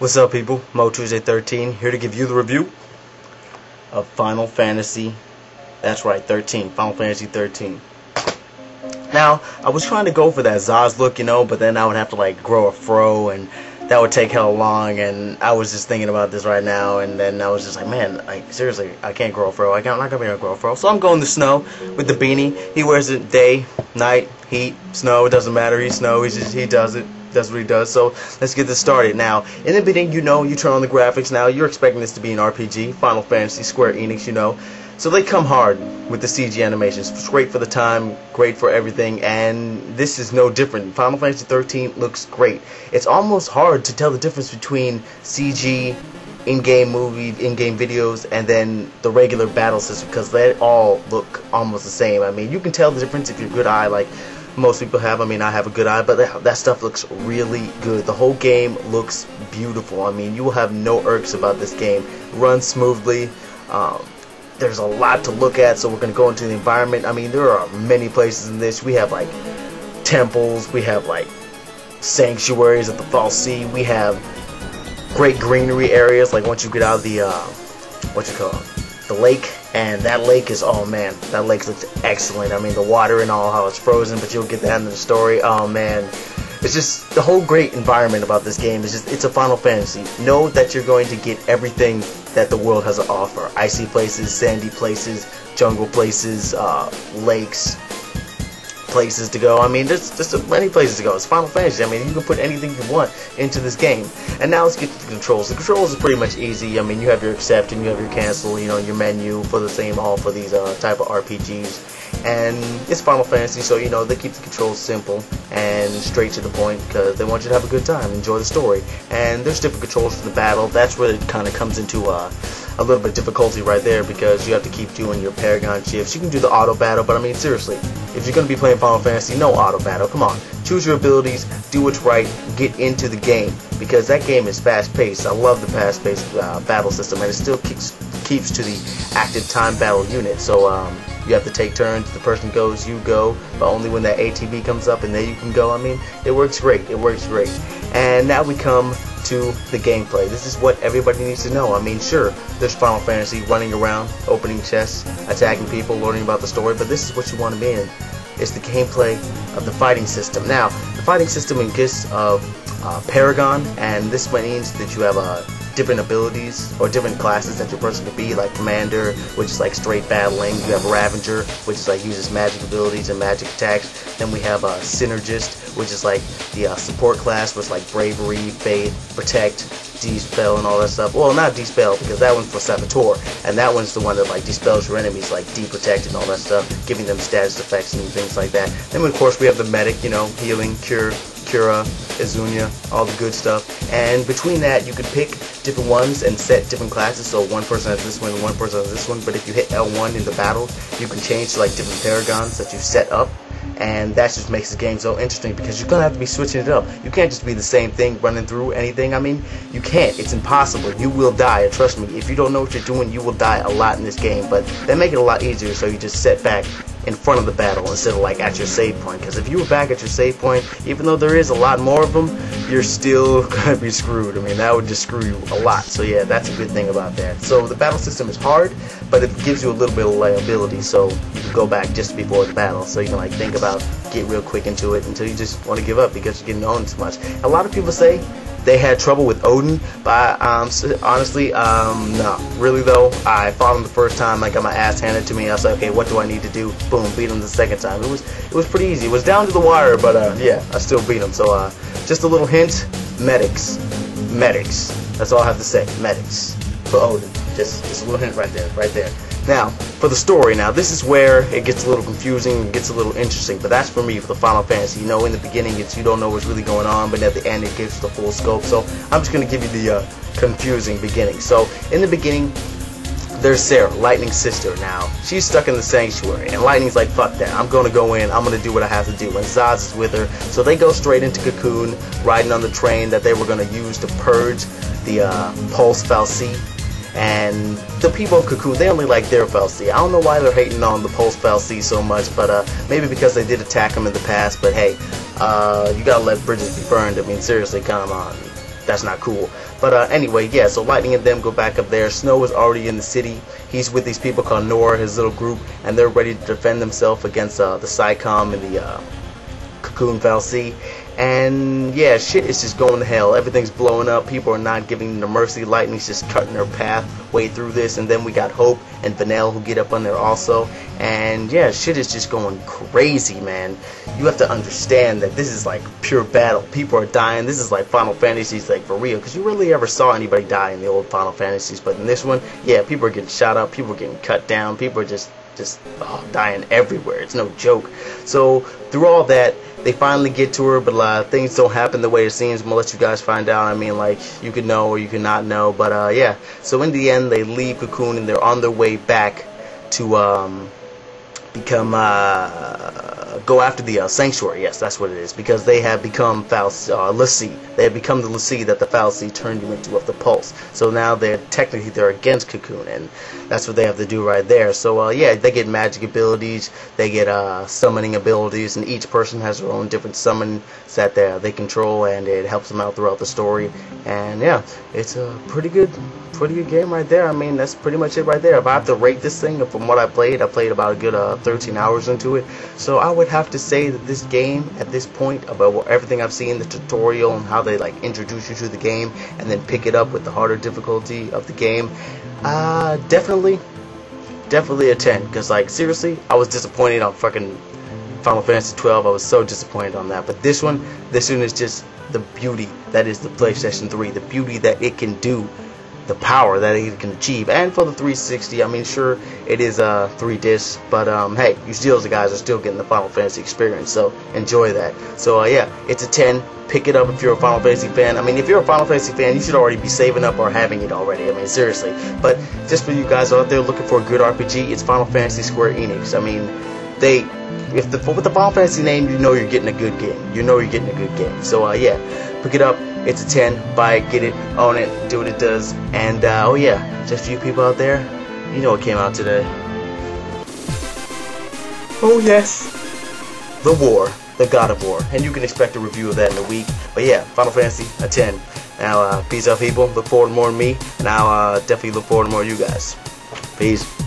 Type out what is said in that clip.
What's up, people? Mo Tuesday 13 here to give you the review of Final Fantasy. That's right, 13. Final Fantasy 13. Now, I was trying to go for that Zaz look, but then I would have to like grow a fro, and that would take hella long. And I was just thinking about this right now, and then I was just like, man, like seriously, I can't grow a fro. I'm not gonna be able to grow a fro. So I'm going the snow with the beanie. He wears it day, night, heat, snow. It doesn't matter. He's snow. He does it. That's what he does. So let's get this started. Now, in the beginning, you turn on the graphics. Now you're expecting this to be an RPG, Final Fantasy, Square Enix, So they come hard with the CG animations. It's great for the time, great for everything, and this is no different. Final Fantasy 13 looks great. It's almost hard to tell the difference between CG, in-game videos, and then the regular battle system, because they all look almost the same. I mean, you can tell the difference if you're a good eye, like most people have. I mean, I have a good eye, but that stuff looks really good. The whole game looks beautiful. I mean, you will have no irks about this game. Runs smoothly. There's a lot to look at, so we're going to go into the environment. I mean, there are many places in this. We have like temples, we have like sanctuaries at the False Sea, we have great greenery areas, like once you get out of the the lake. And that lake is, oh man, that lake looks excellent. I mean, the water and all, how it's frozen, but you'll get that in the story. Oh man, it's just the whole great environment about this game. It's a Final Fantasy. Know that you're going to get everything that the world has to offer. Icy places, sandy places, jungle places, lakes, places to go. I mean, there's just many places to go. It's Final Fantasy. I mean, you can put anything you want into this game. And now let's get to the controls. The controls are pretty much easy. I mean, you have your accept and you have your cancel, your menu for the same, all for these type of RPGs. And it's Final Fantasy, so they keep the controls simple and straight to the point, because they want you to have a good time, enjoy the story. And there's different controls for the battle. That's where it kind of comes into a little bit of difficulty right there, because you have to keep doing your Paragon shifts. You can do the auto battle, but I mean, seriously, if you're going to be playing Final Fantasy, no auto battle. Come on, choose your abilities, do what's right, get into the game, because that game is fast-paced. I love the fast-paced battle system, and it still keeps to the active time battle unit. So you have to take turns. The person goes, you go, but only when that ATB comes up, and then you can go. I mean, it works great. It works great. And now we come to the gameplay. This is what everybody needs to know. I mean, sure, there's Final Fantasy running around, opening chests, attacking people, learning about the story, but this is what you want to be in. It's the gameplay of the fighting system. Now, the fighting system consists of Paragon, and this means that you have different abilities or different classes that your person could be, like Commander, which is like straight battling. You have Ravager, which is like uses magic abilities and magic attacks. Then we have Synergist, which is like the support class, which is like Bravery, Faith, Protect, Dispel, and all that stuff. Well, not Dispel, because that one's for Saboteur, and that one's the one that like dispels your enemies, like Deprotect and all that stuff, giving them status effects and things like that. Then of course we have the Medic, healing, cure, Cura, Izunia, all the good stuff. And between that, you could pick different ones and set different classes. So one person has this one, one person has this one. But if you hit L1 in the battle, you can change to like different Paragons that you set up. And that just makes the game so interesting, because you're going to have to be switching it up. You can't just be the same thing running through anything. I mean, you can't. It's impossible. You will die. Trust me, if you don't know what you're doing, you will die a lot in this game. But they make it a lot easier, so you just set back in front of the battle instead of like at your save point. Because if you were back at your save point, even though there is a lot more of them, you're still going to be screwed. I mean, that would just screw you a lot. So yeah, that's a good thing about that. So the battle system is hard, but it gives you a little bit of liability, so you can go back just before the battle, so you can like think about, get real quick into it until you just want to give up because you're getting owned too much. A lot of people say they had trouble with Odin, but honestly, no. Really though, I fought him the first time, I got my ass handed to me. I was like, okay, what do I need to do? Boom, beat him the second time. It was pretty easy. It was down to the wire, but yeah, I still beat him. So just a little hint: medics. That's all I have to say. Medics for Odin. Just a little hint right there. Now, for the story, this is where it gets a little confusing, it gets a little interesting, but that's for me, for the Final Fantasy. In the beginning, you don't know what's really going on, but at the end, it gives the full scope. So I'm just going to give you the confusing beginning. So in the beginning, there's Sarah, Lightning's sister. Now, she's stuck in the sanctuary, and Lightning's like, fuck that, I'm going to go in, I'm going to do what I have to do. And Zaz is with her, so they go straight into Cocoon, riding on the train that they were going to use to purge the Pulse Fal'Cie. And the people of Cocoon, they only like their Fal'Cie. I don't know why they're hating on the Pulse Fal'Cie so much, but maybe because they did attack them in the past. But hey, you gotta let bridges be burned. I mean, seriously, come on. that's not cool. But anyway, yeah, so Lightning and them go back up there. Snow is already in the city. He's with these people called Nora, his little group, and they're ready to defend themselves against the Psycom and the Cocoon Fal'Cie. And yeah, shit is just going to hell. Everything's blowing up. People are not giving them mercy. Lightning's just cutting their path way through this. And then we got Hope and Vanell who get up on there also. And yeah, shit is just going crazy, man. You have to understand that this is like pure battle. People are dying. This is like Final Fantasies, like for real. Because you rarely ever saw anybody die in the old Final Fantasies. But in this one, yeah, people are getting shot up. People are getting cut down. People are just dying everywhere. It's no joke. So through all that, they finally get to her, but things don't happen the way it seems. I'm gonna let you guys find out. I mean, like, you could know or you could not know, but yeah. So in the end, they leave Cocoon and they're on their way back to go after the Sanctuary. Yes, that's what it is, because they have become l'Cie. They have become the l'Cie that the Fal'Cie turned you into of the Pulse. So now they're against Cocoon, and that's what they have to do right there. So yeah, they get magic abilities, they get summoning abilities, and each person has their own different summons that they control, and it helps them out throughout the story. And yeah, it's a pretty good game right there. I mean, that's pretty much it right there. If I have to rate this thing from what I played about a good 13 hours into it. So I would have to say that this game, at this point, about everything I've seen, the tutorial and how they like introduce you to the game and then pick it up with the harder difficulty of the game, definitely a 10. Because like, seriously, I was disappointed on fucking Final Fantasy XII. I was so disappointed on that. But this one is just the beauty that is the PlayStation 3, the beauty that it can do, the power that it can achieve. And for the 360, I mean, sure, it is 3 discs, but hey, you still, the guys are still getting the Final Fantasy experience, so enjoy that. So yeah, it's a 10. Pick it up if you're a Final Fantasy fan. I mean, if you're a Final Fantasy fan, you should already be saving up or having it already. I mean, seriously. But just for you guys out there looking for a good RPG, it's Final Fantasy Square Enix. I mean, with the Final Fantasy name, you know you're getting a good game. You know you're getting a good game. So yeah, pick it up. It's a 10. Buy it, get it, own it, do what it does. And oh yeah, just a few people out there, you know what came out today. Oh yes, The War, the God of War. And you can expect a review of that in a week. But yeah, Final Fantasy, a 10. Now peace out, people. Look forward to more of me, and I'll definitely look forward to more of you guys. Peace.